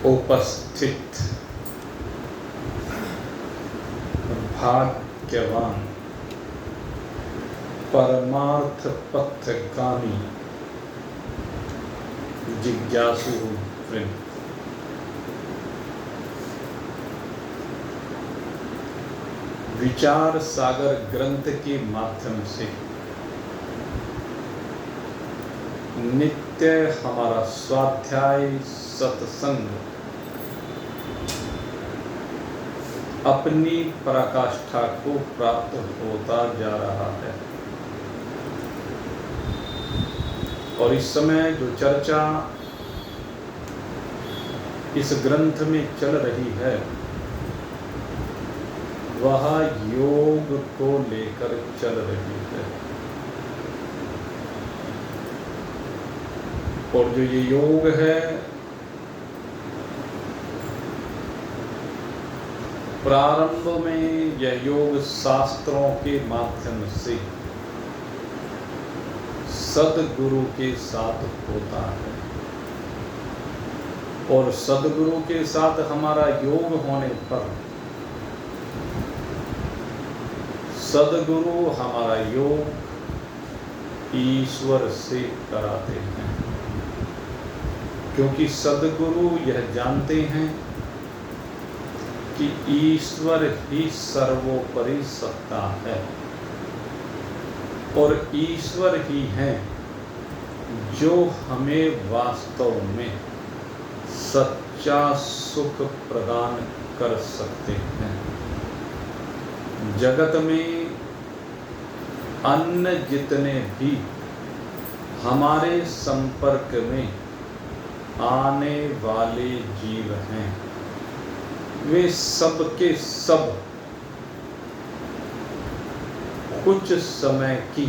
उपस्थित भाग्यवान परमार्थ पथगामी जिज्ञासु वृंद, विचार सागर ग्रंथ के माध्यम से नित्य हमारा स्वाध्याय सत्संग अपनी पराकाष्ठा को प्राप्त होता जा रहा है। और इस समय जो चर्चा इस ग्रंथ में चल रही है वह योग को लेकर चल रही है। और जो ये योग है प्रारंभ में यह योग शास्त्रों के माध्यम से सद्गुरु के साथ होता है। और सद्गुरु के साथ हमारा योग होने पर सद्गुरु हमारा योग ईश्वर से कराते हैं, क्योंकि सद्गुरु यह जानते हैं कि ईश्वर ही सर्वोपरि सत्ता है और ईश्वर ही हैं जो हमें वास्तव में सच्चा सुख प्रदान कर सकते हैं। जगत में अन्य जितने भी हमारे संपर्क में आने वाले जीव हैं वे सब के सब कुछ समय की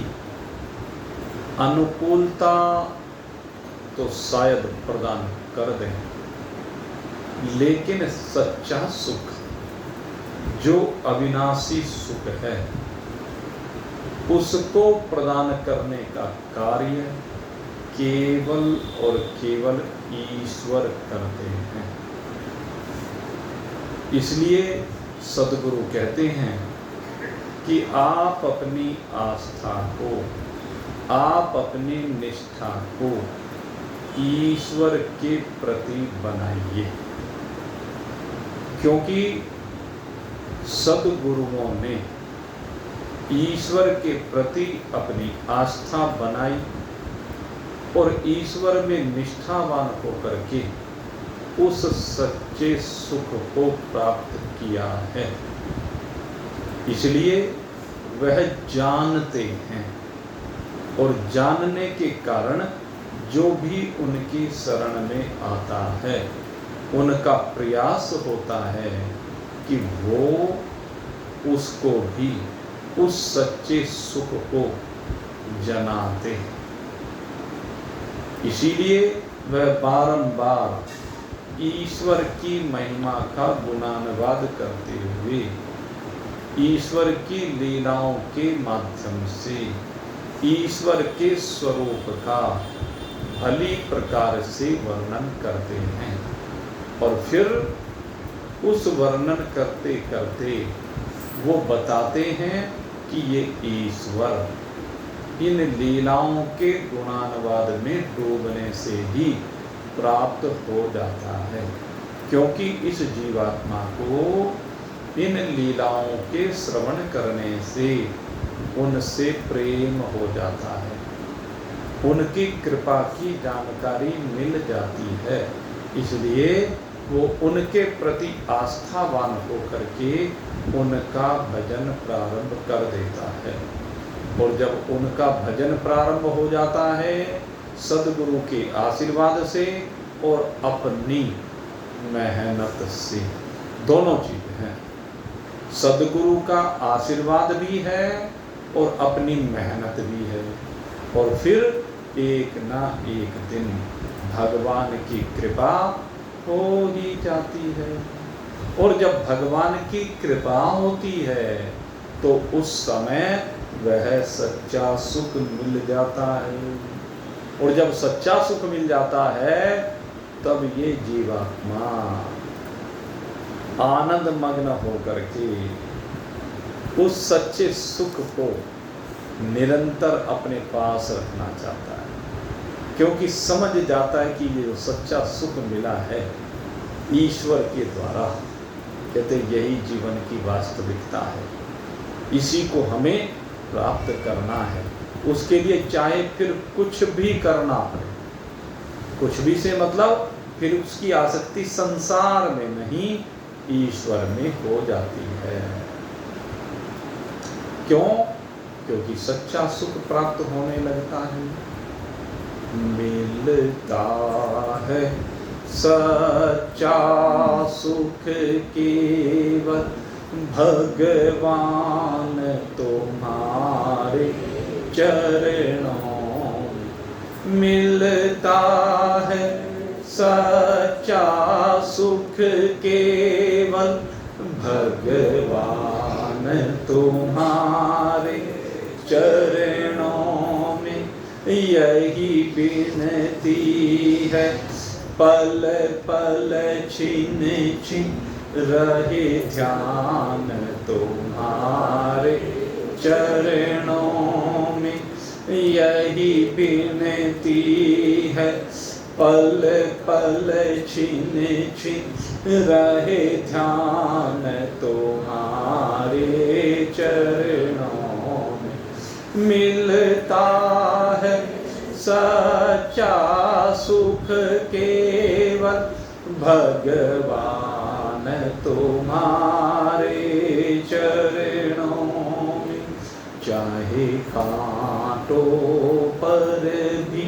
अनुकूलता तो शायद प्रदान कर दें, लेकिन सच्चा सुख जो अविनाशी सुख है उसको प्रदान करने का कार्य केवल और केवल ईश्वर करते हैं। इसलिए सद्गुरु कहते हैं कि आप अपनी आस्था को, आप अपनी निष्ठा को ईश्वर के प्रति बनाइए, क्योंकि सद्गुरुओं ने ईश्वर के प्रति अपनी आस्था बनाई और ईश्वर में निष्ठावान होकर के उस सच्चे सुख को प्राप्त किया है। इसलिए वह जानते हैं और जानने के कारण जो भी उनकी शरण में आता है उनका प्रयास होता है कि वो उसको भी उस सच्चे सुख को जनाते। इसीलिए वह बारंबार ईश्वर की महिमा का गुणानुवाद करते हुए ईश्वर की लीलाओं के माध्यम से ईश्वर के स्वरूप का भली प्रकार से वर्णन करते हैं। और फिर उस वर्णन करते करते वो बताते हैं कि ये ईश्वर इन लीलाओं के गुणानुवाद में डूबने से ही प्राप्त हो जाता है, क्योंकि इस जीवात्मा को इन लीलाओं के श्रवण करने से उनसे प्रेम हो जाता है, उनकी कृपा की जानकारी मिल जाती है। इसलिए वो उनके प्रति आस्थावान होकर के उनका भजन प्रारंभ कर देता है। और जब उनका भजन प्रारंभ हो जाता है सद्गुरु के आशीर्वाद से और अपनी मेहनत से, दोनों चीजें हैं। सद्गुरु का आशीर्वाद भी है और अपनी मेहनत भी है। और फिर एक ना एक दिन भगवान की कृपा हो ही जाती है। और जब भगवान की कृपा होती है तो उस समय वह सच्चा सुख मिल जाता है। और जब सच्चा सुख मिल जाता है तब ये जीवात्मा आनंद मग्न होकर के उस सच्चे सुख को निरंतर अपने पास रखना चाहता है, क्योंकि समझ जाता है कि ये जो सच्चा सुख मिला है ईश्वर के द्वारा, कहते यही जीवन की वास्तविकता है, इसी को हमें प्राप्त करना है। उसके लिए चाहे फिर कुछ भी करना पड़े, कुछ भी से मतलब फिर उसकी आसक्ति संसार में नहीं ईश्वर में हो जाती है। क्यों? क्योंकि सच्चा सुख प्राप्त होने लगता है, मिलता है सच्चा सुख केवल भगवान तुम्हारे चरणों, मिलता है सच्चा सुख केवल भगवान तुम्हारे चरणों में, यही विनती है पल पल छिन छिन रहे ध्यान तुम्हारे चरणों में, यही विनती है पल पल छिन छिन रहे ध्यान तुम्हारे चरणों में, मिलता है सच्चा सुख केवल भगवान तुम्हारे चरणों में, चाहे कांटों पर भी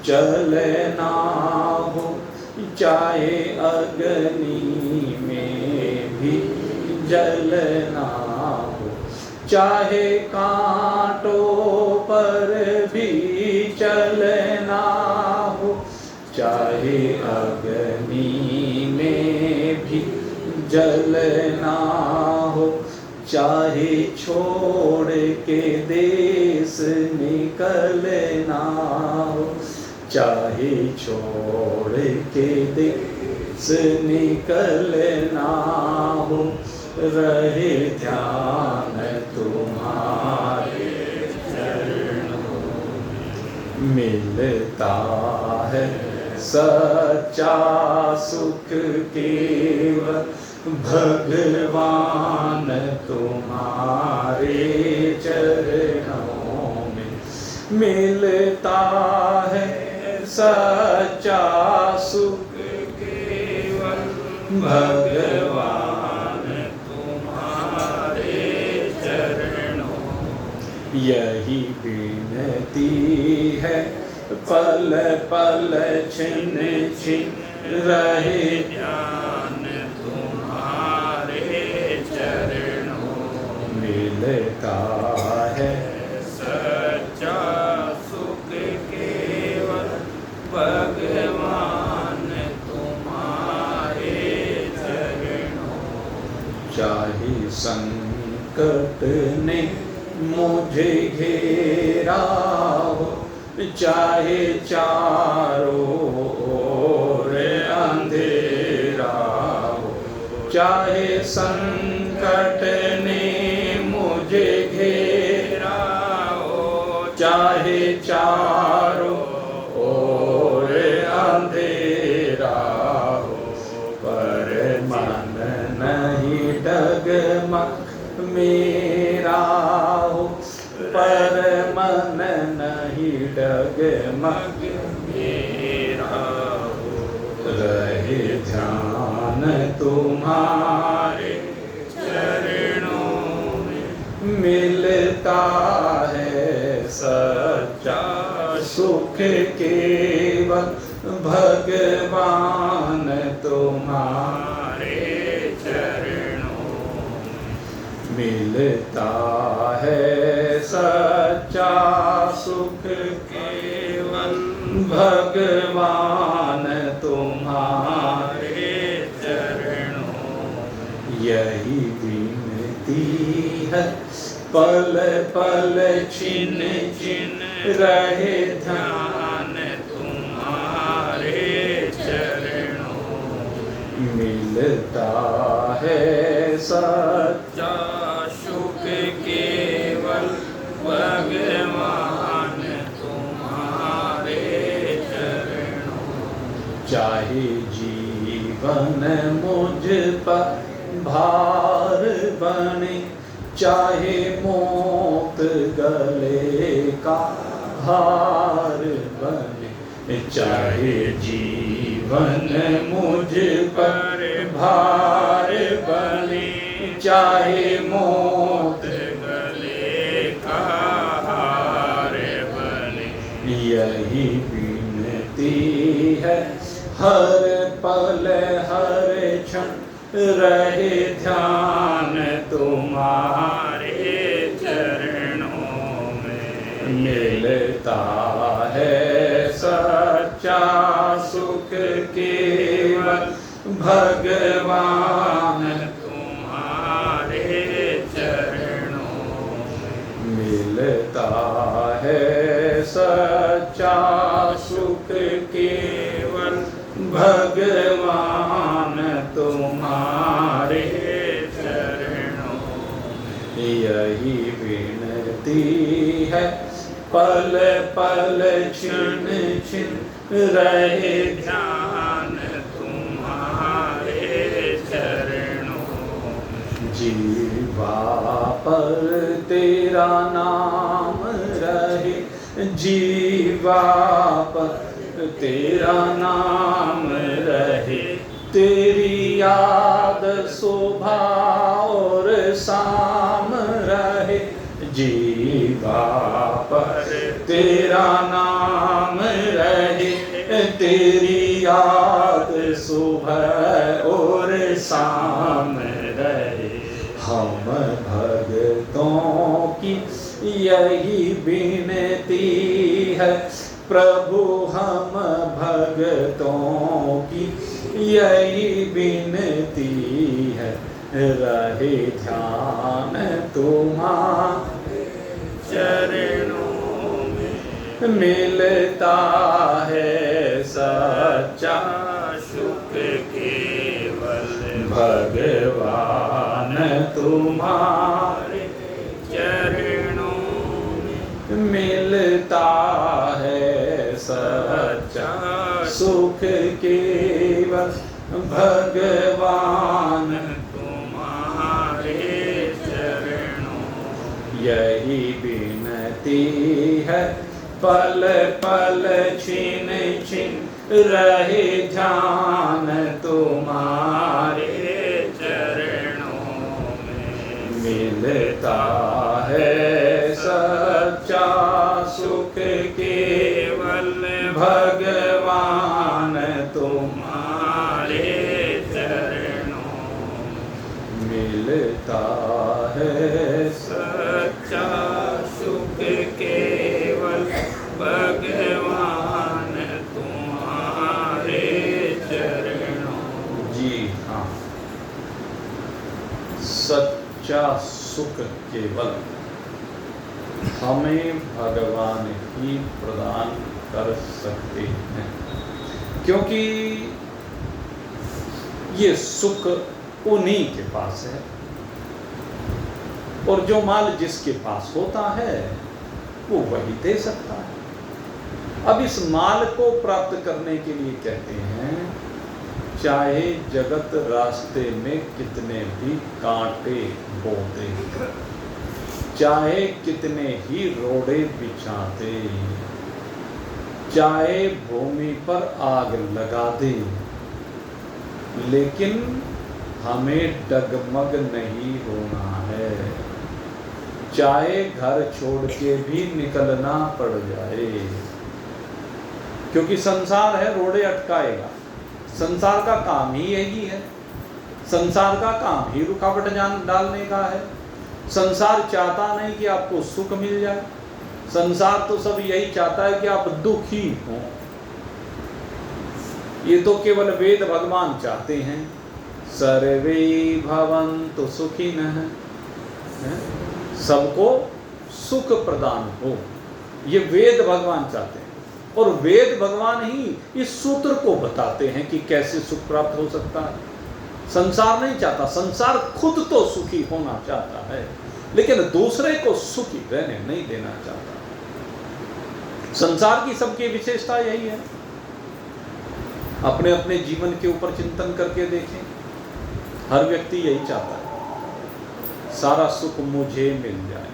चलना हो, चाहे अग्नि में भी जलना हो, चाहे कांटों पर भी चलना हो, चाहे अग्नि में भी जलना हो, चाहे छोड़ के देश निकलना हो, चाहे छोड़ के देश निकलना हो, रहे ध्यान तुम्हारे चरणों, मिलता है सच्चा सुख केवल भगवान तुम्हारे चरणों में, मिलता है सच्चा सुख केवल भगवान तुम्हारे चरणों, यही विनती है पल पल छिन छिन रहे ध्यान तुम्हारे चरणों, मिलता है सच्चा सुख केवल भगवान तुम्हारे चरणों, चाहे संकट ने मुझे घेरा हो, चाहे चारों ओर अंधेरा हो, चाहे संकट ने मुझे घेरा हो, चाहे चारों ओर अंधेरा हो, पर मन नहीं डगमग मेरा हो, पर मन नहीं डगमग मेरा हो, रहे ध्यान तुम्हारे चरणों में, मिलता है सच्चा सुख केवल भगवान तुम्हारे चरणों में, मिलता है सच्चा सुख केवल भगवान तुम्हारे चरणों, यही विनती है पल पल छिन छिन रहे ध्यान तुम्हारे चरणों। मिलता है सच्चा सुख केवल भगवान तुम्हारे चरणों। चाहे जीवन मुझ पर भार बने, चाहे मौत गले का हार बने, चाहे जीवन मुझ पर भार बने, चाहे मौत गले का हार बने। यही विनती है हर पल हर क्षण रहे ध्यान तुम्हारे चरणों में। मिलता है सच्चा सुख केवल भगवान तुम्हारे चरणों में। मिलता है सच्चा सुख केवल भगवान तुम्हारे चरणों। यही विनती है पल पल क्षण क्षण रहे ध्यान तुम्हारे चरणों। जीवा पर तेरा नाम रहे, जीवा पर तेरा नाम रहे, तेरी याद सुबह और शाम रहे। जीवा पर तेरा नाम रहे, तेरी याद सुबह और शाम रहे। हम भक्तों की यही विनती है प्रभु, हम भक्तों की यही विनती है, रहे ध्यान तुम्हारे चरणों में। मिलता है सच्चा सुख केवल भगवान तुम्हारे चरणों में। मिलता है सच्चा सुख केवल भगवान तुम्हारे चरणों। यही विनती है पल पल छिन छिन रहे ध्यान तुम्हारे चरणों में। मिलता है सच्चा सुख केवल भगवान तुम्हारे चरणों। मिलता है सच्चा सुख केवल भगवान तुम्हारे चरणों। जी हाँ, सच्चा सुख केवल हमें भगवान ही प्रदान कर सकते हैं, क्योंकि ये सुख उन्हीं के पास है, और जो माल जिसके पास होता है वो वही दे सकता है। अब इस माल को प्राप्त करने के लिए कहते हैं, चाहे जगत रास्ते में कितने भी कांटे बो दे, चाहे कितने ही रोड़े बिछाते, चाहे भूमि पर आग लगा दे, लेकिन हमें डगमग नहीं होना है। चाहे घर छोड़ के भी निकलना पड़ जाए, क्योंकि संसार है, रोड़े अटकाएगा। संसार का काम ही यही है, संसार का काम ही रुकावट डालने का है। संसार चाहता नहीं कि आपको सुख मिल जाए, संसार तो सब यही चाहता है कि आप दुखी हो। ये तो केवल वेद भगवान चाहते हैं, सर्वे भवन्तु सुखिनः, सबको सुख प्रदान हो, ये वेद भगवान चाहते हैं। और वेद भगवान ही इस सूत्र को बताते हैं कि कैसे सुख प्राप्त हो सकता है। संसार नहीं चाहता, संसार खुद तो सुखी होना चाहता है लेकिन दूसरे को सुखी रहने नहीं देना चाहता। संसार की सबकी विशेषता यही है। अपने अपने जीवन के ऊपर चिंतन करके देखें, हर व्यक्ति यही चाहता है सारा सुख मुझे मिल जाए,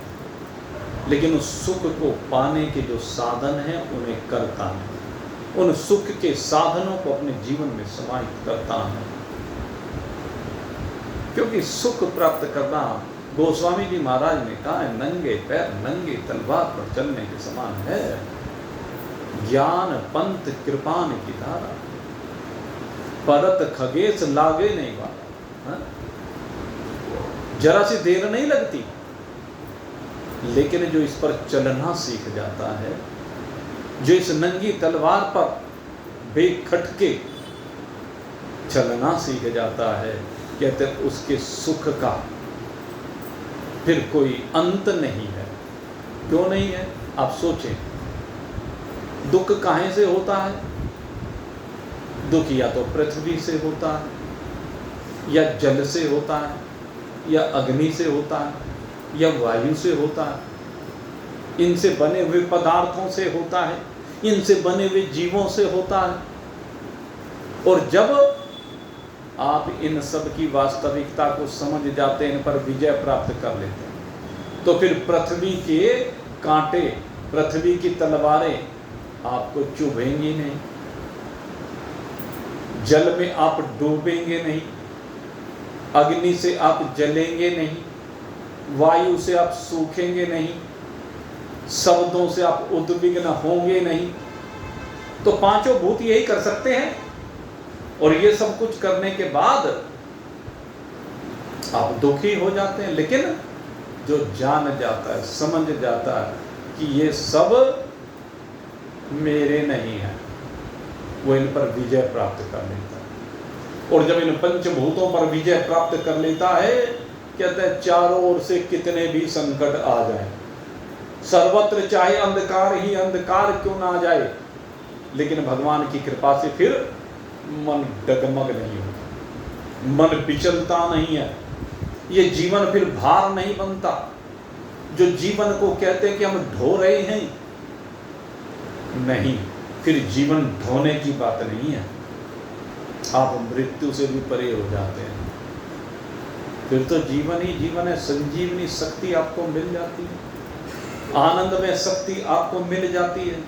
लेकिन उस सुख को पाने के जो साधन हैं उन्हें करता नहीं, उन सुख के साधनों को अपने जीवन में समाहित करता है। क्योंकि सुख प्राप्त करना, गोस्वामी जी महाराज ने कहा है, नंगे पैर नंगे तलवार पर चलने के समान है। ज्ञान पंथ कृपान की धारा, परत खगेश लागे नहीं वाला। हा? जरा सी देर नहीं लगती, लेकिन जो इस पर चलना सीख जाता है, जो इस नंगी तलवार पर बेखटके चलना सीख जाता है, कहते उसके सुख का फिर कोई अंत नहीं है। क्यों नहीं है? आप सोचें, दुख काहे से होता है? दुख या तो पृथ्वी से होता है, या जल से होता है, या अग्नि से होता है, या वायु से होता है, इनसे बने हुए पदार्थों से होता है, इनसे बने हुए जीवों से होता है। और जब आप इन सब की वास्तविकता को समझ जाते हैं, इन पर विजय प्राप्त कर लेते हैं, तो फिर पृथ्वी के कांटे, पृथ्वी की तलवारें आपको चुभेंगी नहीं, जल में आप डूबेंगे नहीं, अग्नि से आप जलेंगे नहीं, वायु से आप सूखेंगे नहीं, शब्दों से आप उद्विग्न होंगे नहीं। तो पांचों भूत यही कर सकते हैं, और ये सब कुछ करने के बाद आप दुखी हो जाते हैं। लेकिन जो जान जाता है, समझ जाता है कि ये सब मेरे नहीं है, वो इन पर विजय प्राप्त कर लेता है। और जब इन पंचभूतों पर विजय प्राप्त कर लेता है, कहते हैं चारों ओर से कितने भी संकट आ जाए, सर्वत्र चाहे अंधकार ही अंधकार क्यों ना आ जाए, लेकिन भगवान की कृपा से फिर मन डगमग नहीं होता, मन विचलता नहीं है, ये जीवन फिर भार नहीं बनता। जो जीवन को कहते हैं कि हम ढो रहे हैं, नहीं, फिर जीवन ढोने की बात नहीं है, आप मृत्यु से भी परे हो जाते हैं। फिर तो जीवन ही जीवन है, संजीवनी शक्ति आपको मिल जाती है, आनंद में शक्ति आपको मिल जाती है।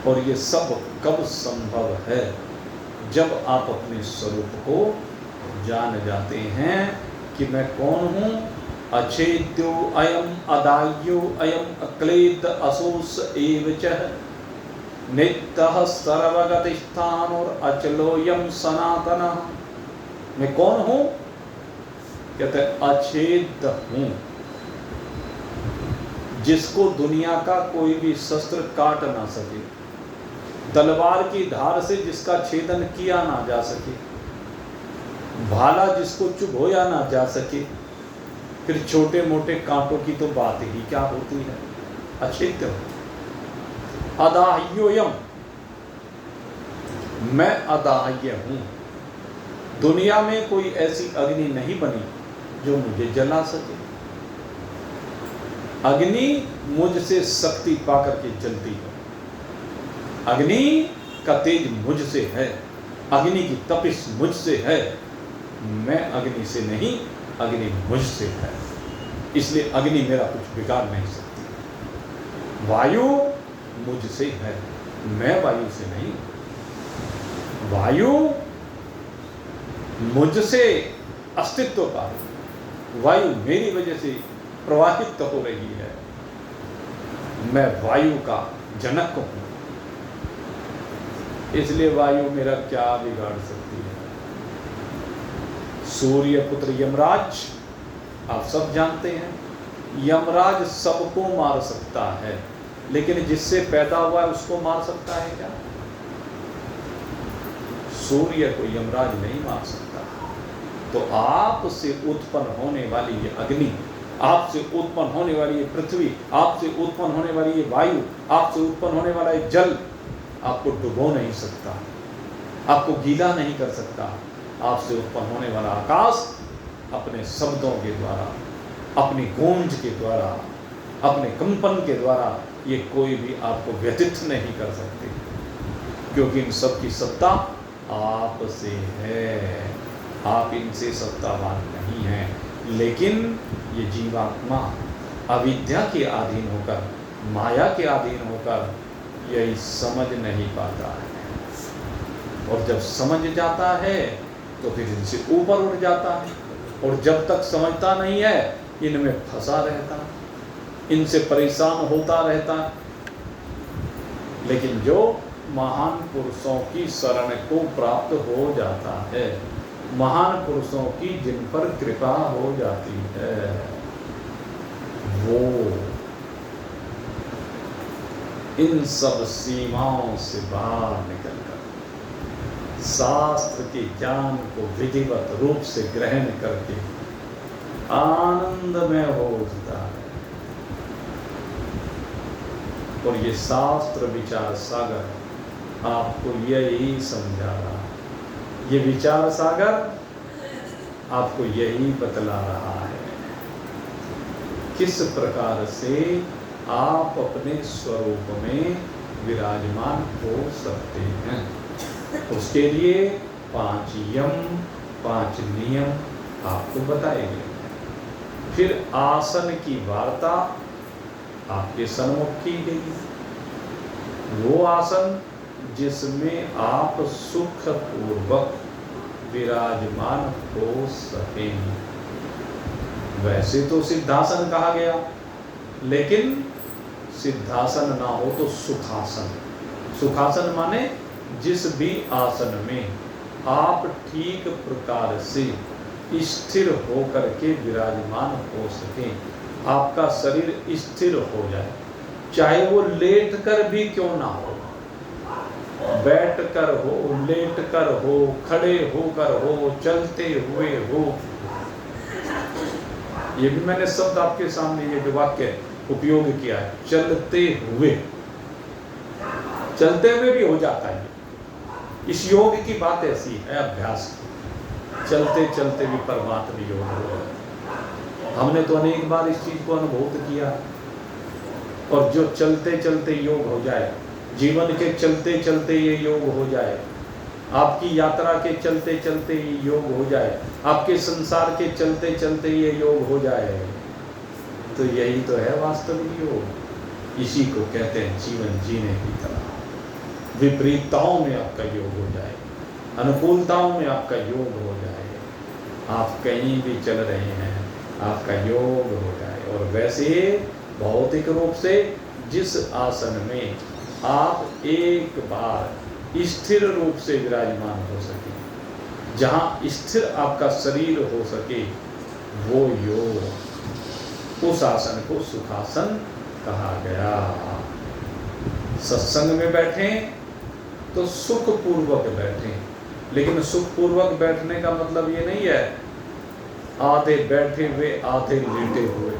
और ये सब कब संभव है? जब आप अपने स्वरूप को जान जाते हैं कि मैं कौन हूं। अछेद्यो अयम अदायो अयम अक्लेद असोस एवचः नित्यः सर्वगतिस्थान और अचलोयम सनातनः। मैं कौन हूं? कहते अछेद हूं, जिसको दुनिया का कोई भी शस्त्र काट ना सके, तलवार की धार से जिसका छेदन किया ना जा सके, भाला जिसको चुभोया ना जा सके, फिर छोटे मोटे कांटों की तो बात ही क्या होती है। अछेद्य अदाह्योयम, मैं अदाह्य हूं। दुनिया में कोई ऐसी अग्नि नहीं बनी जो मुझे जला सके। अग्नि मुझसे शक्ति पाकर के जलती है, अग्नि का तेज मुझसे है, अग्नि की तपिश मुझसे है। मैं अग्नि से नहीं, अग्नि मुझसे है, इसलिए अग्नि मेरा कुछ बिगाड़ नहीं सकती। वायु मुझसे है, मैं वायु से नहीं। वायु मुझसे अस्तित्व का है, वायु मेरी वजह से प्रवाहित हो रही है, मैं वायु का जनक हूं, इसलिए वायु मेरा क्या बिगाड़ सकती है। सूर्य पुत्र यमराज, आप सब जानते हैं, यमराज सबको मार सकता है, लेकिन जिससे पैदा हुआ है उसको मार सकता है क्या? सूर्य को यमराज नहीं मार सकता। तो आपसे उत्पन्न होने वाली ये अग्नि, आपसे उत्पन्न होने वाली ये पृथ्वी, आपसे उत्पन्न होने वाली ये वायु, आपसे उत्पन्न होने वाला ये जल आपको डुबो नहीं सकता, आपको गीला नहीं कर सकता, आपसे उत्पन्न होने वाला आकाश अपने शब्दों के द्वारा, अपनी गूंज के द्वारा, अपने कंपन के द्वारा ये कोई भी आपको व्यतीत नहीं कर सकते, क्योंकि इन सब की सत्ता आप से है, आप इनसे सत्तावान नहीं हैं। लेकिन ये जीवात्मा अविद्या के अधीन होकर, माया के अधीन होकर यही समझ नहीं पाता है, और जब समझ जाता है तो फिर इनसे ऊपर उठ जाता है, और जब तक समझता नहीं है इनमें फंसा रहता है, इनसे परेशान होता रहता है। लेकिन जो महान पुरुषों की शरण को प्राप्त हो जाता है, महान पुरुषों की जिन पर कृपा हो जाती है, वो इन सब सीमाओं से बाहर निकलकर शास्त्र के ज्ञान को विधिवत रूप से ग्रहण करके आनंदमय हो उठता है। और ये शास्त्र विचार सागर आपको यही समझा रहा है, ये विचार सागर आपको यही बतला रहा है किस प्रकार से आप अपने स्वरूप में विराजमान हो सकते हैं। उसके लिए 5 यम 5 नियम आपको बताए गए। फिर आसन की वार्ता आपके सन्मुख की गई, वो आसन जिसमें आप सुख पूर्वक विराजमान हो सकें। वैसे तो सिद्धासन कहा गया, लेकिन सिद्धासन ना हो तो सुखासन। सुखासन माने जिस भी आसन में आप ठीक प्रकार से स्थिर होकर के विराजमान हो सके, आपका शरीर स्थिर हो जाए, चाहे वो लेट कर भी क्यों ना हो, बैठ कर हो, लेट कर हो, खड़े होकर हो, चलते हुए हो। ये भी मैंने शब्द आपके सामने ये जो वाक्य उपयोग किया है, चलते हुए, चलते हुए भी हो जाता है। इस योग की बात ऐसी है, अभ्यास की, चलते चलते भी परमात्मा योग हो। हमने तो अनेक बार इस चीज को अनुभव किया। और जो चलते चलते योग हो जाए, जीवन के चलते चलते ये योग हो जाए, आपकी यात्रा के चलते चलते ये योग हो जाए, आपके संसार के चलते चलते ये योग हो जाए, तो यही तो है वास्तविक योग। इसी को कहते हैं जीवन जीने की तरह। विपरीतताओं में आपका योग हो जाए, अनुकूलताओं में आपका योग हो जाए, आप कहीं भी चल रहे हैं आपका योग हो जाए। और वैसे भौतिक रूप से जिस आसन में आप एक बार स्थिर रूप से विराजमान हो सके, जहाँ स्थिर आपका शरीर हो सके, वो योग, उस आसन को सुखासन कहा गया। सत्संग में बैठें तो सुख पूर्वक बैठें, लेकिन सुख पूर्वक बैठने का मतलब ये नहीं है आधे बैठे हुए आधे लेटे हुए,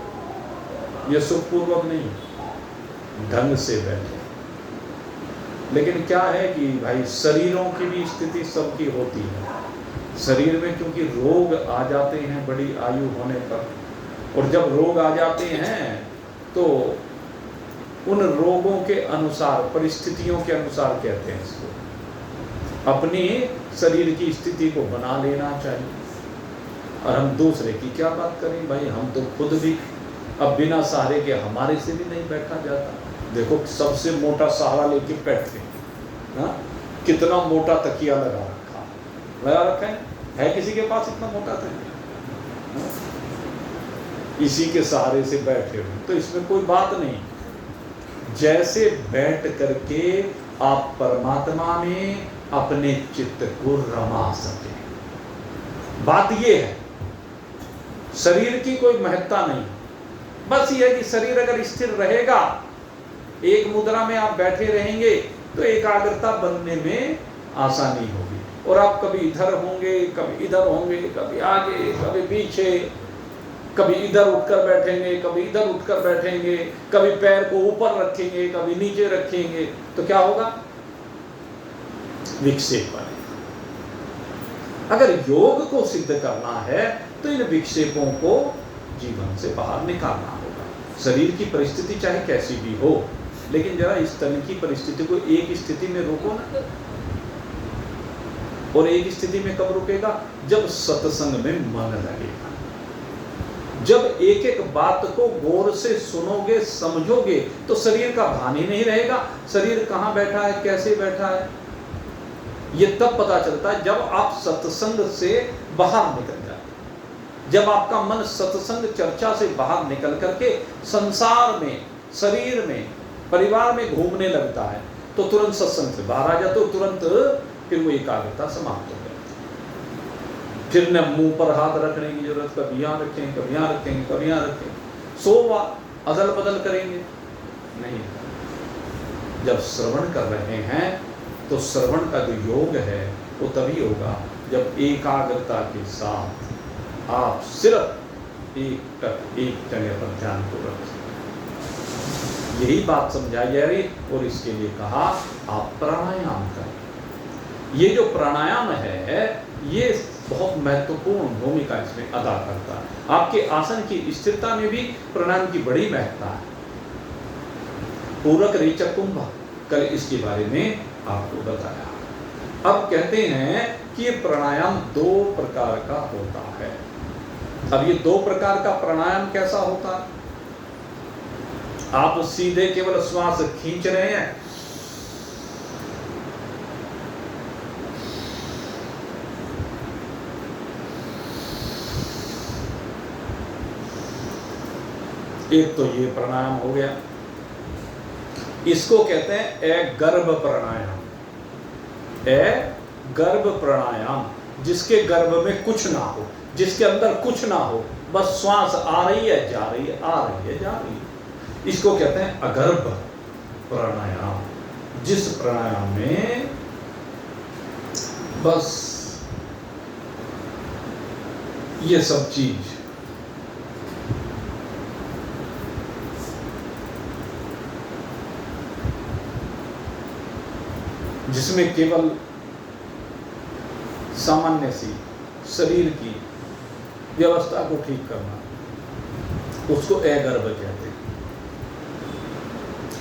ये सुख पूर्वक नहीं, ढंग से बैठे। लेकिन क्या है कि भाई शरीरों की भी स्थिति सबकी होती है। शरीर में क्योंकि रोग आ जाते हैं बड़ी आयु होने पर, और जब रोग आ जाते हैं तो उन रोगों के अनुसार, परिस्थितियों के अनुसार कहते हैं इसको, अपनी शरीर की स्थिति को बना लेना चाहिए। और हम दूसरे की क्या बात करें भाई, हम तो खुद भी अब बिना सहारे के हमारे से भी नहीं बैठा जाता। देखो सबसे मोटा सहारा लेके बैठते हैं, कितना मोटा तकिया लगा रखा है किसी के पास इतना मोटा तकिया, इसी के सहारे से बैठे हो, तो इसमें कोई बात नहीं। जैसे बैठ करके आप परमात्मा में अपने चित्त को रमा सके, बात ये है। शरीर की कोई महत्ता नहीं, बस ये है कि शरीर अगर स्थिर रहेगा, एक मुद्रा में आप बैठे रहेंगे तो एकाग्रता बनने में आसानी होगी। और आप कभी इधर होंगे, कभी इधर होंगे, कभी आगे, कभी पीछे, कभी इधर उठकर बैठेंगे, कभी इधर उठकर बैठेंगे, कभी पैर को ऊपर रखेंगे, कभी नीचे रखेंगे, तो क्या होगा? विक्षेप बनेगा। अगर योग को सिद्ध करना है तो इन विक्षेपों को जीवन से बाहर निकालना होगा। शरीर की परिस्थिति चाहे कैसी भी हो, लेकिन जरा इस तन की परिस्थिति को एक स्थिति में रोको ना। और एक स्थिति में कब रुकेगा? जब सत्संग में मन लगेगा, जब एक एक बात को गौर से सुनोगे समझोगे तो शरीर का भान ही नहीं रहेगा। शरीर कहाँ बैठा है, कैसे बैठा है, ये तब पता चलता है जब आप सत्संग से बाहर निकल जाते, जब आपका मन सत्संग चर्चा से बाहर निकल करके संसार में, शरीर में, परिवार में घूमने लगता है तो तुरंत सत्संग से बाहर आ जाते हो, तुरंत फिर वो एकाग्रता समाप्त हो जाती। फिर न मुंह पर हाथ रखने की जरूरत, कभी यहाँ रखेंगे, कभी यहाँ रखेंगे, कभी यहाँ रखेंगे, 100 बार अदल बदल करेंगे नहीं। जब श्रवण कर रहे हैं तो श्रवण का जो योग है वो तभी होगा जब एकाग्रता के साथ आप सिर्फ एक जगह पर ध्यान को रखें। यही बात समझाई जा रही और इसके लिए कहा आप प्राणायाम करें। ये जो प्राणायाम है ये बहुत महत्वपूर्ण भूमिका इसमें अदा करता है। आपके आसन की स्थिरता में भी प्राणायाम की बड़ी महत्ता है। पूरक रेचक कुंभ, कल इसके बारे में आपको बताया। अब कहते हैं कि ये प्राणायाम 2 प्रकार का होता है। अब ये 2 प्रकार का प्राणायाम कैसा होता है? आप सीधे केवल श्वास खींच रहे हैं, एक तो ये प्राणायाम हो गया, इसको कहते हैं गर्भ प्राणायाम। गर्भ प्राणायाम, जिसके गर्भ में कुछ ना हो, जिसके अंदर कुछ ना हो, बस श्वास आ रही है जा रही है, आ रही है जा रही है, इसको कहते हैं अगर्भ प्राणायाम। जिस प्राणायाम में बस ये सब चीज जिसमें केवल सामान्य सी शरीर की व्यवस्था को ठीक करना, उसको अगर्भ कहते हैं।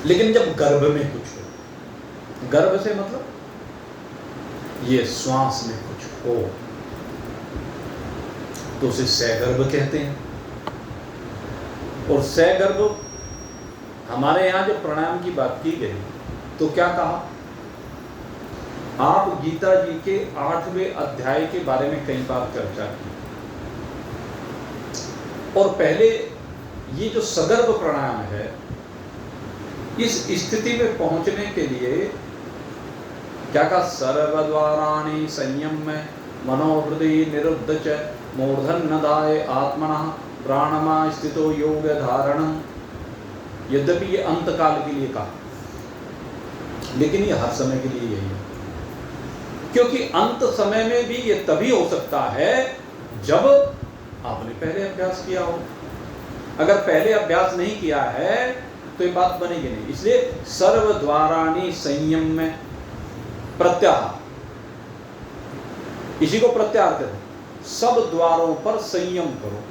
लेकिन जब गर्भ में कुछ हो, गर्भ से मतलब ये श्वास में कुछ हो, तो उसे सगर्भ कहते हैं। और सगर्भ, हमारे यहां जो प्राणायाम की बात की गई तो क्या कहा? आप गीता जी के 8वें अध्याय के बारे में कई बार चर्चा की। और पहले ये जो सगर्भ प्राणायाम है, इस स्थिति में पहुंचने के लिए क्या कहा? सर्वद्वाराणि संयम्य मनोहृदय निरुद्ध च मूर्धन्यधाय आत्मनः प्राणमा स्थितो योग धारणम। यद्यपि ये अंत काल के लिए कहा, लेकिन ये हर समय के लिए यही है, क्योंकि अंत समय में भी ये तभी हो सकता है जब आपने पहले अभ्यास किया हो। अगर पहले अभ्यास नहीं किया है तो ये बात बनेगी नहीं। इसलिए सर्वद्वाराणि संयम्य प्रत्याहार, इसी को प्रत्याहार करो, सब द्वारों पर संयम करो।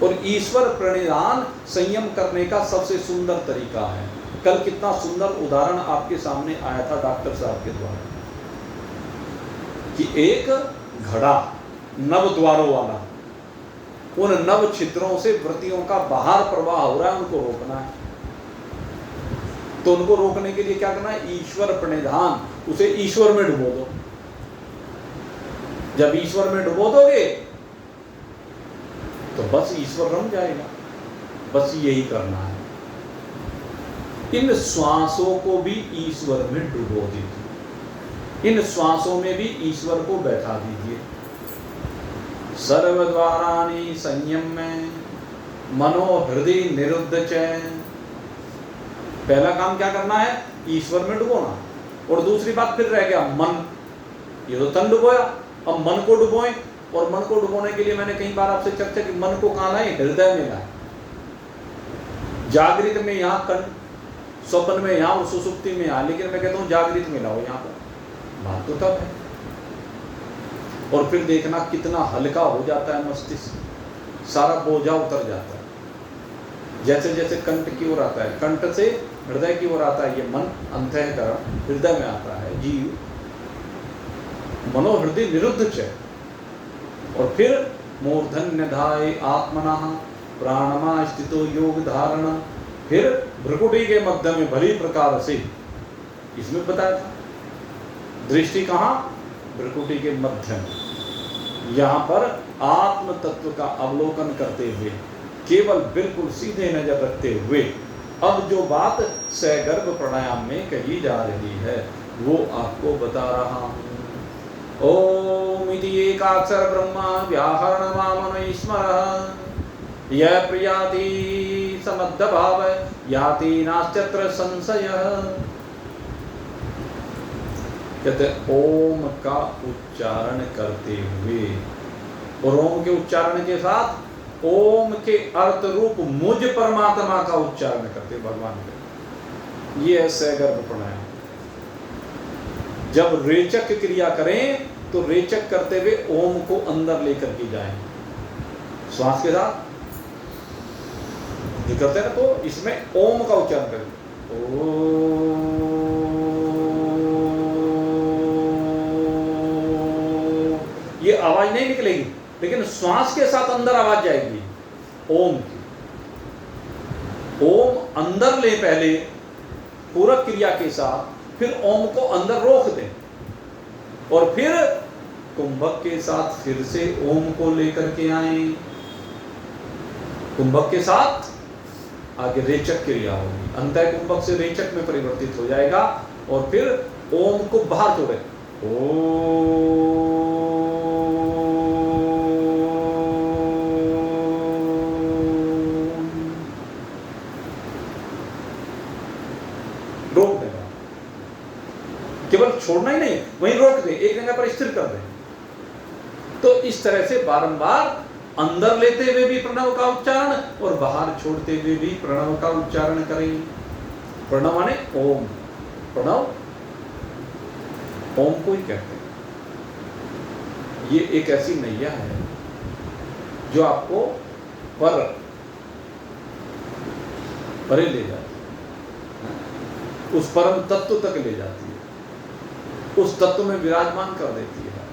और ईश्वर प्रणिधान संयम करने का सबसे सुंदर तरीका है। कल कितना सुंदर उदाहरण आपके सामने आया था डॉक्टर साहब के द्वारा कि एक घड़ा नव द्वारों वाला, उन नव छिद्रों से वृत्तियों का बाहर प्रवाह हो रहा है, उनको रोकना है। तो उनको रोकने के लिए क्या करना है? ईश्वर प्रणिधान, उसे ईश्वर में डुबो दो। जब ईश्वर में डुबो दोगे तो बस ईश्वर रम जाएगा। बस यही करना है। इन श्वासों को भी ईश्वर में डुबो दीजिए, इन श्वासों में भी ईश्वर को बैठा दीजिए। सर्वद्वाराणि संयम्य मनो हृदय निरुद्ध च। पहला काम क्या करना है? ईश्वर में डुबोना। और दूसरी बात फिर रह गया मन। ये तो तन डुबोया, अब मन को डुबोएं। और मन को डुबोने के लिए मैंने कई बार आपसे चर्चा की, मन को कहाँ लाए? हृदय में लाए। जागृत में यहाँ कंठ, स्वप्न में यहाँ और सुसुप्ति में यहाँ, लेकिन मैं कहता हूँ जागृत में लाओ यहाँ पर। बात तो तब है और फिर देखना कितना हल्का हो जाता है मस्तिष्क, सारा बोझा उतर जाता है। जैसे जैसे कंठ की ओर आता है, कंठ से हृदय की ओर आता है, ये मन अंतःकरण हृदय में आता है, जीव मनोहृदय निरुद्ध च, और फिर मूर्धन्यधाय आत्मनः प्राणमा स्थितो योग धारण, फिर भ्रुकुटी के मध्य में भली प्रकार से, इसमें बताया था दृष्टि कहाँ, भ्रुकुटी के मध्य में, यहाँ पर आत्म तत्व का अवलोकन करते हुए, केवल बिल्कुल सीधे नजर रखते हुए अब जो बात सगर्भ प्राणायाम में कही जा रही है वो आपको बता रहा हूँ। ओम इति एकाक्षर ब्रह्मा व्याहरण वामन ईश्वर यह प्रियाति समद्ध भाव याति नास्त्यत्र संशय। कहते ओम का उच्चारण करते हुए, और ओम के उच्चारण के साथ ओम के अर्थ रूप मुझ परमात्मा का उच्चारण करते भगवान के, ये है सगर्भ प्राणायाम। जब रेचक क्रिया करें तो रेचक करते हुए ओम को अंदर लेकर के जाएं, श्वास के साथ जो करते हैं ना, तो इसमें ओम का उच्चारण करें, ओ, ये आवाज नहीं निकलेगी लेकिन श्वास के साथ अंदर आवाज जाएगी ओम की। ओम अंदर ले पहले पूरक क्रिया के साथ, फिर ओम को अंदर रोक दें, और फिर कुंभक के साथ फिर से ओम को लेकर के आए, कुंभक के साथ आगे रेचक क्रिया होगी, अंतः कुंभक से रेचक में परिवर्तित हो जाएगा, और फिर ओम को बाहर छोड़े, ओ रोक देगा, केवल छोड़ना ही नहीं, वहीं रोक दे, एक जगह पर स्थिर कर दे। तो इस तरह से बारंबार अंदर लेते हुए भी प्रणव का उच्चारण और बाहर छोड़ते हुए भी प्रणव का उच्चारण करें। प्रणव माने ओम, प्रणव ओम को ही कहते हैं। ये एक ऐसी नैया है जो आपको परे ले जाती है, उस परम तत्व तक ले जाती है, उस तत्व में विराजमान कर देती है,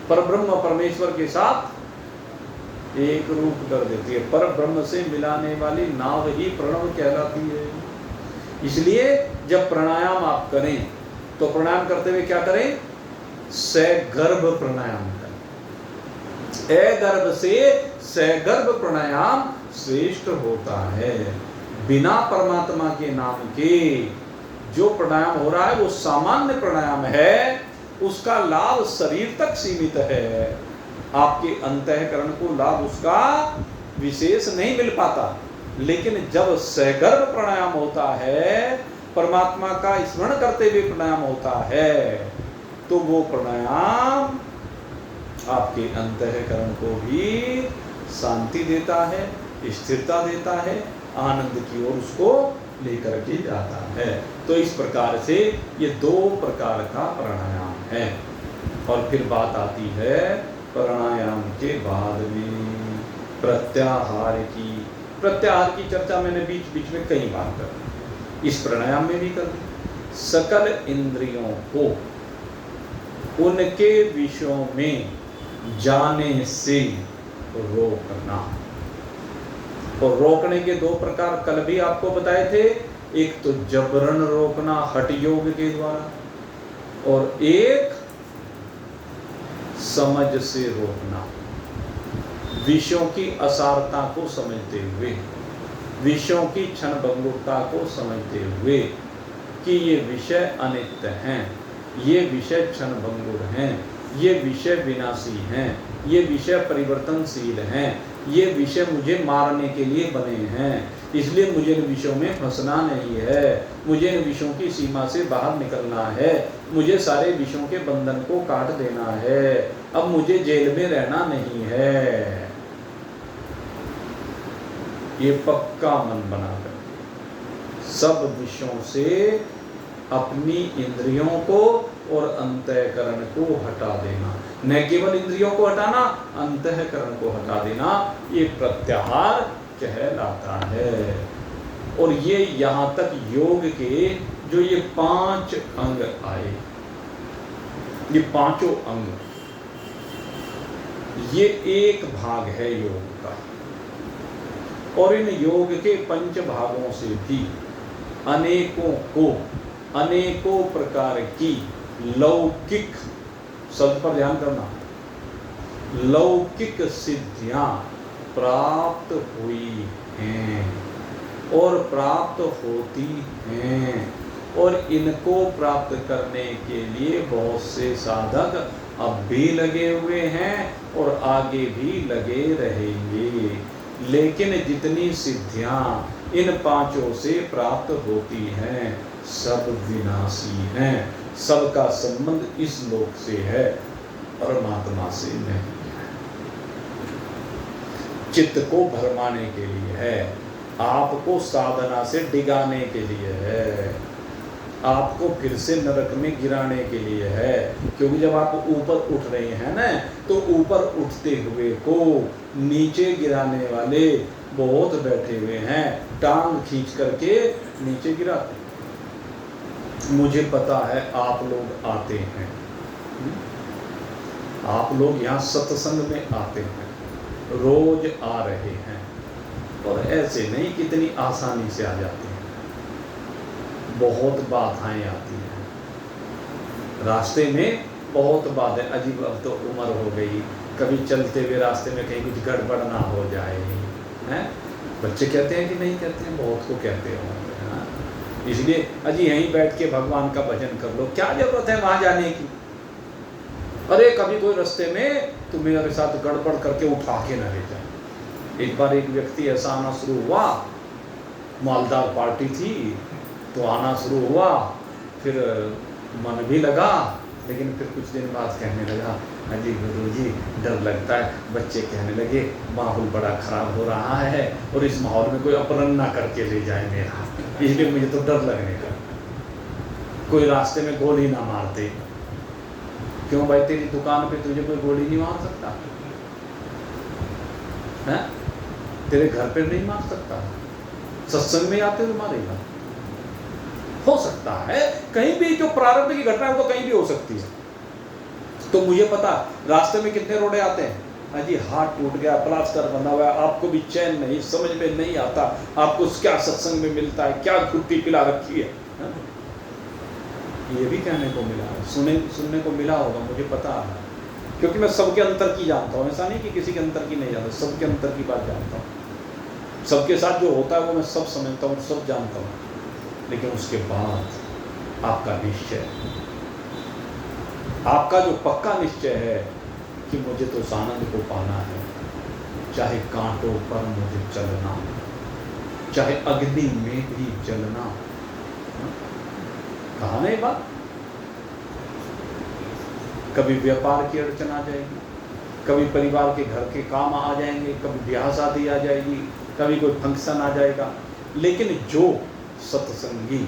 परब्रह्म परमेश्वर के साथ एक रूप कर देती है। पर ब्रह्म से मिलाने वाली नाव ही प्रणव कहलाती है। इसलिए जब प्राणायाम आप करें तो प्राणायाम करते हुए क्या करें, सगर्भ प्राणायाम करें। अगर्भ से सगर्भ प्राणायाम श्रेष्ठ होता है। बिना परमात्मा के नाम के जो प्राणायाम हो रहा है वो सामान्य प्राणायाम है, उसका लाभ शरीर तक सीमित है, आपके अंतःकरण को लाभ उसका विशेष नहीं मिल पाता। लेकिन जब सगर्भ प्राणायाम होता है, परमात्मा का स्मरण करते हुए प्राणायाम होता है, तो वो प्राणायाम आपके अंतःकरण को भी शांति देता है, स्थिरता देता है, आनंद की ओर उसको लेकर के जाता है। तो इस प्रकार से ये दो प्रकार का प्राणायाम है। और फिर बात आती है प्राणायाम के बाद में प्रत्याहार की। प्रत्याहार की चर्चा मैंने बीच बीच में कई बार कर दी, इस प्राणायाम में भी कर दी। सकल इंद्रियों को उनके विषयों में जाने से रोकना। और रोकने के दो प्रकार कल भी आपको बताए थे, एक तो जबरन रोकना हठ योग के द्वारा, और एक समझ से रोकना, विषयों की असारता को समझते हुए, विषयों की क्षणभंगुरता को समझते हुए कि ये विषय अनित्य हैं, ये विषय क्षणभंगुर हैं, ये विषय विनाशी हैं, ये विषय परिवर्तनशील हैं, ये विषय मुझे मारने के लिए बने हैं, इसलिए मुझे इन विषयों में फंसना नहीं है, मुझे इन विषयों की सीमा से बाहर निकलना है, मुझे सारे विषयों के बंधन को काट देना है, अब मुझे जेल में रहना नहीं है। ये पक्का मन बनाकर सब विषयों से अपनी इंद्रियों को और अंतःकरण को हटा देना। न केवल इंद्रियों को हटाना, अंतःकरण को हटा देना, ये प्रत्याहार कहलाता है। और ये यहाँ तक योग के जो ये 5 अंग आए, ये पांचों अंग, ये एक भाग है योग का। और इन योग के 5 भागों से भी अनेकों प्रकार की लौकिक, शब्द पर ध्यान करना, लौकिक सिद्धियां प्राप्त हुई हैं और प्राप्त होती हैं, और इनको प्राप्त करने के लिए बहुत से साधक अब भी लगे हुए हैं और आगे भी लगे रहेंगे। लेकिन जितनी सिद्धियां इन 5 से प्राप्त होती हैं सब विनाशी हैं, सबका संबंध इस लोक से है, परमात्मा से नहीं है। चित्त को भरमाने के लिए है, आपको साधना से डिगाने के लिए है, आपको फिर से नरक में गिराने के लिए है। क्योंकि जब आप ऊपर उठ रहे हैं ना, तो ऊपर उठते हुए को नीचे गिराने वाले बहुत बैठे हुए हैं, टांग खींच करके नीचे गिराते। मुझे पता है आप लोग आते हैं, आप लोग यहाँ सत्संग में आते हैं, रोज आ रहे हैं, और ऐसे नहीं कितनी आसानी से आ जाते हैं, बहुत बाधाएं आती हैं रास्ते में, बहुत बाधाएं। अजीब, अब तो उम्र हो गई, कभी चलते हुए रास्ते में कहीं कुछ गड़बड़ ना हो जाए, हैं? बच्चे कहते हैं कि नहीं कहते हैं, बहुत को कहते होंगे, हाँ? इसलिए अजी यहीं बैठ के भगवान का भजन कर लो, क्या जरूरत है वहां जाने की। अरे कभी कोई रास्ते में तुम मेरे साथ गड़बड़ करके उठा के न ले जाए। एक बार एक व्यक्ति ऐसा आना शुरू हुआ, मालदार पार्टी थी तो आना शुरू हुआ, फिर मन भी लगा, लेकिन फिर कुछ दिन बाद कहने लगा, अजी गुरुजी डर लगता है। बच्चे कहने लगे माहौल बड़ा खराब हो रहा है और इस माहौल में कोई अपहरण ना करके ले जाए मेरा, इसलिए मुझे तो डर लगने का। कोई रास्ते में गोली ना मार दे। क्यों भाई, तेरी दुकान पे तुझे कोई गोली नहीं मार सकता है? तेरे घर पे नहीं मार सकता, सत्संग में आते तो मारेगा। हो सकता है कहीं भी, जो प्रारंभ की घटना है वो तो कहीं भी हो सकती है। तो मुझे पता रास्ते में कितने रोड़े आते हैं, अजी हाथ टूट गया, प्लास्टर बना हुआ है, आपको भी चैन नहीं, समझ में नहीं आता आपको क्या सत्संग में मिलता है, क्या कुट्टी पिला रखी है, ये भी कहने को मिला, सुनने को मिला होगा, मुझे पता है, क्योंकि मैं सबके अंतर की जानता हूँ। ऐसा नहीं कि किसी के अंतर की नहीं जानता, सबके अंतर की बात जानता हूँ। सबके साथ जो होता है वो मैं सब समझता हूँ, सब जानता हूँ। लेकिन उसके बाद आपका निश्चय, आपका जो पक्का निश्चय है कि मुझे तो उस आनंद को पाना है, चाहे कांटों पर मुझे चलना, चाहे अग्नि में भी जलना। कहा नहीं बात, कभी व्यापार की अड़चन आ जाएगी, कभी परिवार के घर के काम आ जाएंगे, कभी ब्याह शादी आ जाएगी, कभी कोई फंक्शन आ जाएगा, लेकिन जो सत्संगी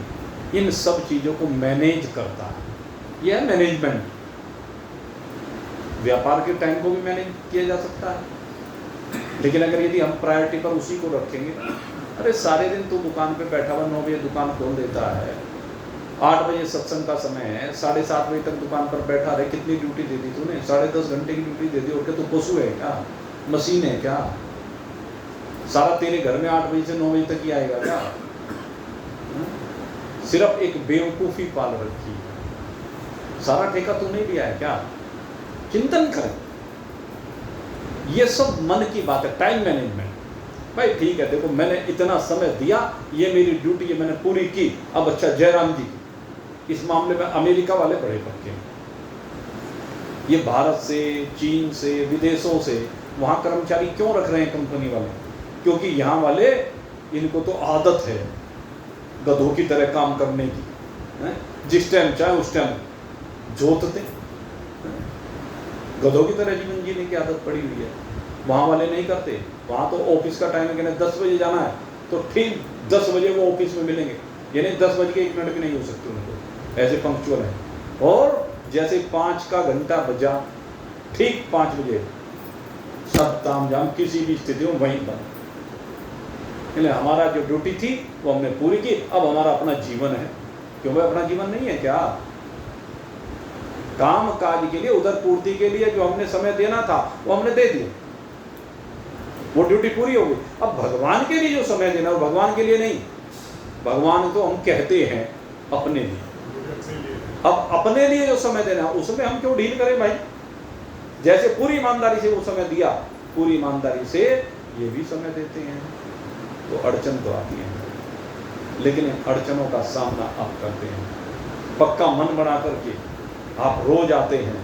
इन सब चीजों को मैनेज करता है, यह है मैनेजमेंट। व्यापार के टाइम को भी मैनेज किया जा सकता है, लेकिन अगर यदि हम प्रायोरिटी पर उसी को रखेंगे, अरे सारे दिन तू दुकान पे बैठा हुआ, 9 बजे दुकान खोल देता है, 8 बजे सत्संग का समय है, 7:30 बजे तक दुकान पर बैठा रहे, कितनी ड्यूटी दे दी तूने? 10.5 घंटे की ड्यूटी दे दी। और क्या तू पशु है क्या, मशीन है क्या? सारा तेरे घर में 8 बजे से 9 बजे तक ही आएगा क्या? सिर्फ एक बेवकूफ़ी पाल रखी, सारा ठेका तू नहीं लिया है क्या? चिंतन कर, ये सब मन की बात है, टाइम मैनेजमेंट। भाई ठीक है, देखो मैंने इतना समय दिया, ये मेरी ड्यूटी ये मैंने पूरी की। अब अच्छा जयराम जी, इस मामले में अमेरिका वाले बड़े पक्के हैं, ये भारत से, चीन से, विदेशों से वहाँ कर्मचारी क्यों रख रहे हैं कंपनी वाले? क्योंकि यहाँ वाले, इनको तो आदत है गधों की तरह काम करने की, है? जिस टाइम चाहे उस टाइम जोतते, गधों की तरह जीवन जीने की आदत पड़ी हुई है। वहाँ वाले नहीं करते, वहाँ तो ऑफिस का टाइम है कि 10 बजे जाना है तो ठीक 10 बजे वो ऑफिस में मिलेंगे, यानी 10 बज के 1 मिनट भी नहीं हो सकते उनको, ऐसे पंक्चुअल है। और जैसे 5 का घंटा बजा ठीक 5 बजे सब ताम झाम किसी भी स्थिति में वहीं बंद। इसलिए हमारा जो ड्यूटी थी वो हमने पूरी की। अब हमारा अपना जीवन है। क्यों भाई अपना जीवन नहीं है क्या? काम काज के लिए, उधर पूर्ति के लिए जो हमने समय देना था वो हमने दे दिया, वो ड्यूटी पूरी हो गई। अब भगवान के लिए जो समय देना वो भगवान के लिए नहीं, भगवान तो हम कहते हैं अपने लिए। अब अपने लिए जो समय देना उसमें हम क्यों ढील करें भाई? जैसे पूरी ईमानदारी से वो समय दिया, पूरी ईमानदारी से ये भी समय देते हैं। तो अड़चन तो आती है, लेकिन इन अड़चनों का सामना आप करते हैं। पक्का मन बना करके आप रोज आते हैं,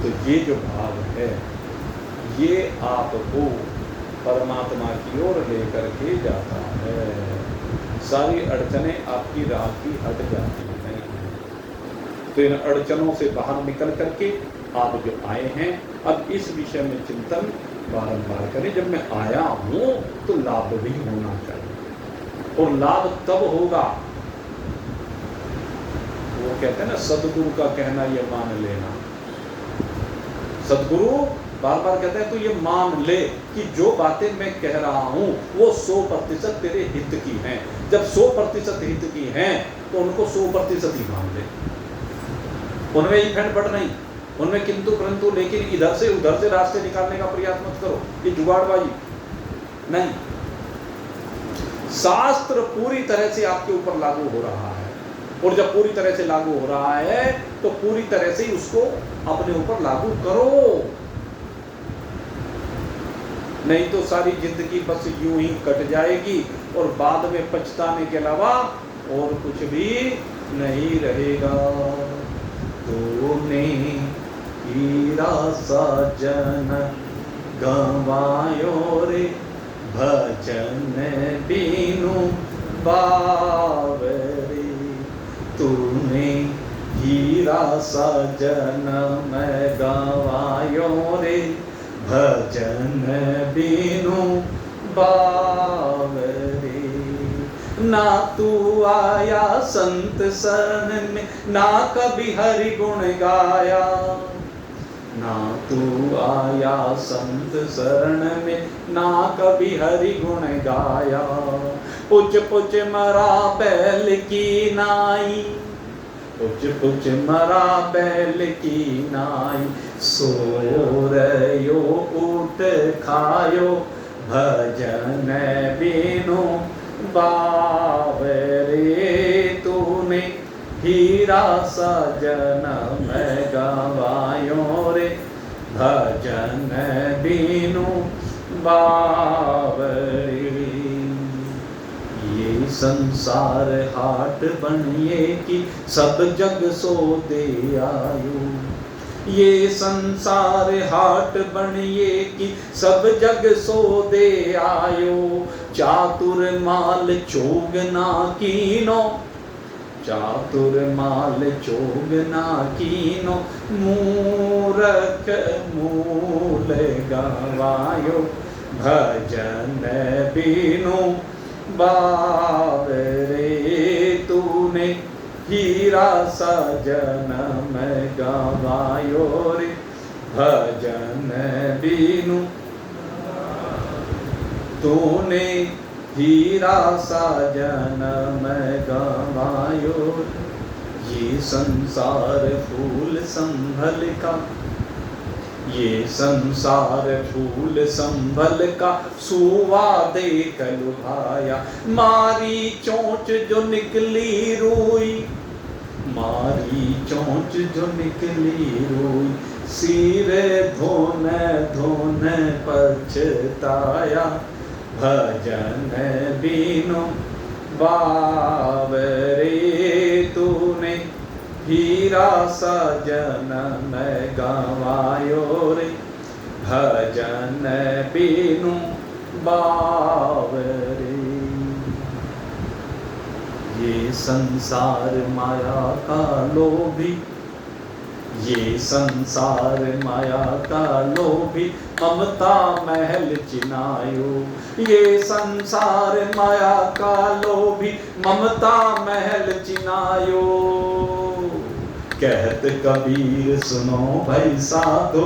तो ये जो भाव है ये आपको परमात्मा की ओर लेकर के जाता है। सारी अड़चनें आपकी राह की हट जाती हैं। तो इन अड़चनों से बाहर निकल करके आप जो आए हैं, अब इस विषय में चिंतन बारंबार करें। जब मैं आया हूं तो लाभ भी होना चाहिए, और लाभ तब होगा, वो कहते हैं ना सदगुरु का कहना ये मान लेना। सदगुरु बार बार कहते हैं तो ये मान ले कि जो बातें मैं कह रहा हूं वो 100% तेरे हित की हैं। जब 100% हित की हैं तो उनको 100% ही मान ले। उनमें ही फेंट नहीं, उनमें किंतु परंतु लेकिन इधर से उधर से रास्ते निकालने का प्रयास मत करो, ये जुगाड़बाजी नहीं। शास्त्र पूरी तरह से आपके ऊपर लागू हो रहा है, और जब पूरी तरह से लागू हो रहा है तो पूरी तरह से उसको अपने ऊपर लागू करो, नहीं तो सारी जिंदगी बस यूं ही कट जाएगी और बाद में पछताने के अलावा और कुछ भी नहीं रहेगा। तूने हीरा साजन गवायो रे भजन बीनु बावरे। तूने हीरा साजन मैं गवायो रे भजन बीनु बावरे। ना तू आया संत शरण में, ना कभी हरि गुण गाया। ना तू आया संत शरण में, ना कभी हरि गुण गाया। पुछ पुछ मरा बैल की नाई, पुछ पुछ मरा बैल की नाई। सो रयो उठ खायो भजन बीनु बावरे। तूने हीरा सजन मैं गवायो रे भजन बीनु बावरे। ये संसार हाट बनिए कि सब जग सो दे आयो। ये संसार हाट बनिए कि सब जग सो दे आयो। चातुर माल चोगना कीनो, चातुर माल चोगना कीनो। मूरख मूल गवायो भजन बीनु बावरे। तूने हीरा सजन मैं गवायो रे भजन बीनु। तूने हीरा सजन मैं गवायो। ये संसार फूल संभल का, ये संसार फूल संभल का सुवा देख लुभाया। मारी चोंच जो निकली रोई, मारी चोंच जो निकली रोई। सिर धोने धोने पछताया भजन बीनु बावरे। तूने हीरा सजन मैं गवायो रे भजन बीनु बावरे। ये संसार माया का लोभी, ये संसार माया का लोभी ममता महल चिनायो। ये संसार माया का लोभी ममता महल चिनायो। कहत कबीर सुनो भाई साधो,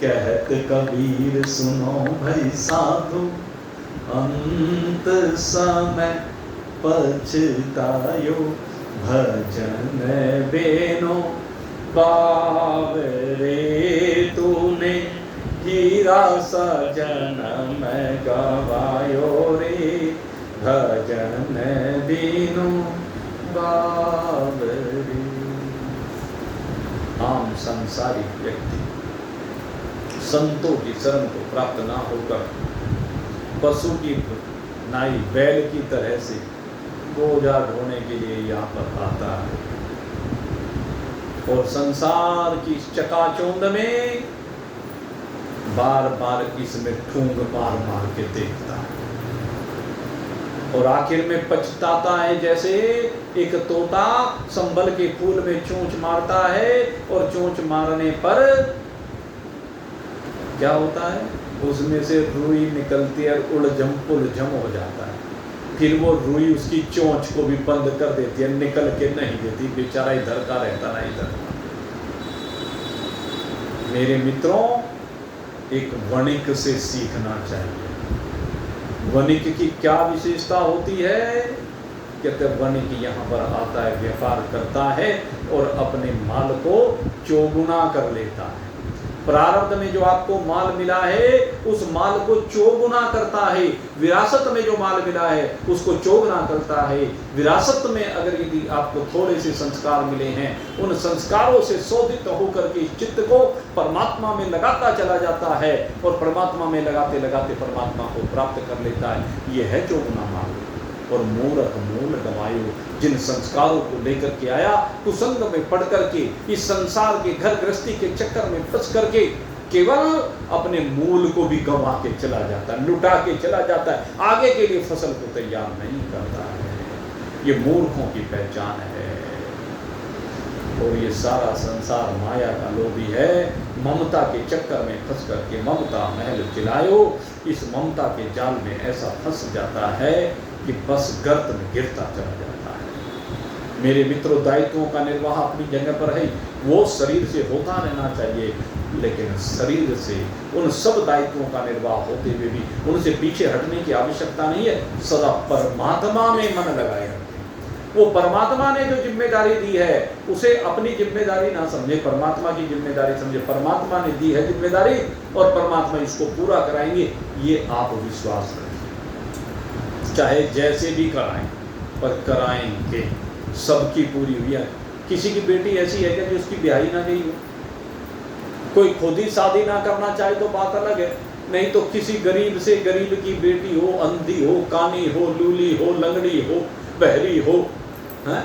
कहत कबीर सुनो भाई साधो, अंत समय पछतायो भजन बेनो, बावरे तूने हीरा सा जन्म गवायो रे, भजन बिनु बावरे। आम संसारिक व्यक्ति संतों की शरण को प्राप्त ना होकर पशु की नाई बैल की तरह से बोझा ढोने के लिए यहाँ पर आता है और संसार की इस चकाचौंध में बार बार इसमें ठूंग मार मार के देखता है और आखिर में पछताता है। जैसे एक तोता संबल के फूल में चोंच मारता है और चोंच मारने पर क्या होता है, उसमें से रुई निकलती है, उलझम पुलझम हो जाता है। फिर वो रुई उसकी चोंच को भी बंद कर देती है, निकल के नहीं देती, बेचारा इधर का रहता ना इधर का। मेरे मित्रों, एक वणिक से सीखना चाहिए। वणिक की क्या विशेषता होती है? कहते वणिक यहाँ पर आता है, व्यापार करता है और अपने माल को चौगुना कर लेता है। प्रारब्ध में जो आपको माल मिला है उस माल को चौगुना करता है, विरासत में जो माल मिला है उसको चौगुना करता है। विरासत में अगर यदि आपको थोड़े से संस्कार मिले हैं, उन संस्कारों से शोधित होकर के चित्त को परमात्मा में लगाता चला जाता है और परमात्मा में लगाते लगाते परमात्मा को प्राप्त कर लेता है। यह है चौगुना माल। और मूर्ख मूल गवायो, जिन संस्कारों को लेकर के आया, कुसंग में पढ़ करके इस संसार के घर गृहस्थी के चक्कर में फंस करके केवल अपने मूल को भी गंवा के चला जाता है, लुटा के चला जाता है, आगे के लिए फसल को तैयार नहीं करता है। ये मूर्खों की पहचान है। और ये सारा संसार माया का लोभी है। ममता के चक्कर में फंस करके ममता महल चिलायो, इस ममता के जाल में ऐसा फंस जाता है कि बस गर्त में गिरता चला जाता है। मेरे मित्रों, दायित्वों का निर्वाह अपनी जगह पर है, वो शरीर से होता रहना चाहिए, लेकिन शरीर से उन सब दायित्वों का निर्वाह होते हुए भी उनसे पीछे हटने की आवश्यकता नहीं है। सदा परमात्मा में मन लगाए रखें। वो परमात्मा ने जो जिम्मेदारी दी है उसे अपनी जिम्मेदारी ना समझे, परमात्मा की जिम्मेदारी समझे। परमात्मा ने दी है जिम्मेदारी और परमात्मा इसको पूरा कराएंगे, ये आप विश्वास रखें। चाहे जैसे भी कराएं, पर कराएंगे। सबकी पूरी हुई है। किसी की बेटी ऐसी है कि उसकी ब्याही ना गई हो, कोई खुद ही शादी ना करना चाहे तो बात अलग है, नहीं तो किसी गरीब से गरीब की बेटी हो, अंधी हो, कानी हो, लूली हो, लंगड़ी हो, बहरी हो, हैं,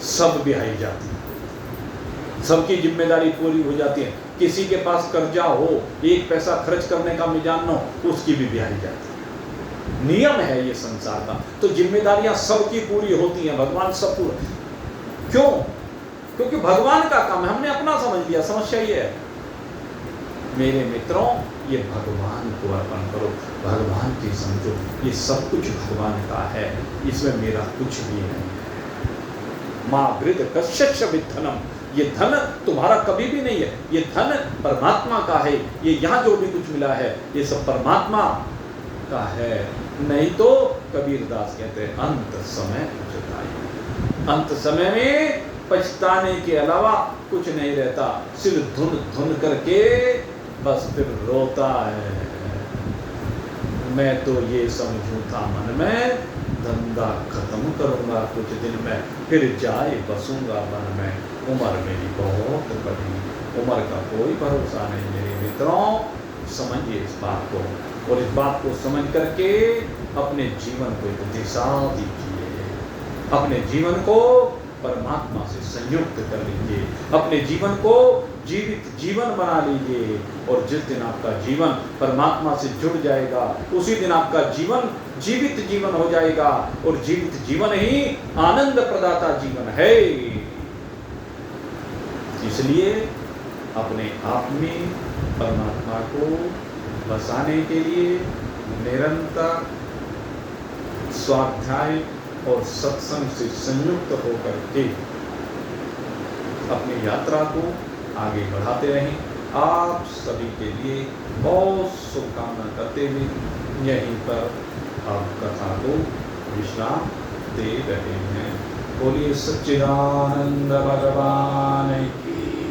सब ब्याही जाती है। सबकी जिम्मेदारी पूरी हो जाती है। किसी के पास कर्जा हो, एक पैसा खर्च करने का मिजान न हो, उसकी भी ब्याही जाती है। नियम है ये संसार का। तो जिम्मेदारियां सबकी पूरी होती हैं, भगवान सब पूरा। क्यों? क्योंकि भगवान का काम है, हमने अपना समझ लिया। समस्या ये है मेरे मित्रों, ये भगवान को अर्पण करो, भगवान की समझो। ये सब कुछ भगवान का है, इसमें मेरा कुछ भी नहीं है। माँ वृद्ध कश्यप विद्धनम, ये धन तुम्हारा कभी भी नहीं है, ये धन परमात्मा का है। ये यहाँ जो भी कुछ मिला है ये सब परमात्मा का है। नहीं तो कबीरदास कहते हैं अंत समय पछताए। अंत समय में पछताने के अलावा कुछ नहीं रहता, सिर्फ धुन धुन करके बस फिर रोता है। मैं तो ये समझूं था मन में, धंधा खत्म करूंगा कुछ दिन में, फिर जाए बसूंगा वन में। उम्र मेरी बहुत बड़ी, उम्र का कोई भरोसा नहीं। मेरे मित्रों, समझिए इस बात को, और इस बात को समझ करके अपने जीवन को एक दिशा दीजिए। अपने जीवन को परमात्मा से संयुक्त कर लीजिए, अपने जीवन को जीवित जीवन बना लीजिए। और जिस दिन आपका जीवन परमात्मा से जुड़ जाएगा, उसी दिन आपका जीवन जीवित जीवन हो जाएगा। और जीवित जीवन ही आनंद प्रदाता जीवन है। इसलिए अपने आप में परमात्मा को बसाने के लिए निरंतर स्वाध्याय और सत्संग से संयुक्त होकर के अपनी यात्रा को आगे बढ़ाते रहें। आप सभी के लिए बहुत शुभकामना करते हुए यहीं पर अब कथा को विश्राम दे रहे हैं। बोलिए सच्चिदानंद भगवान की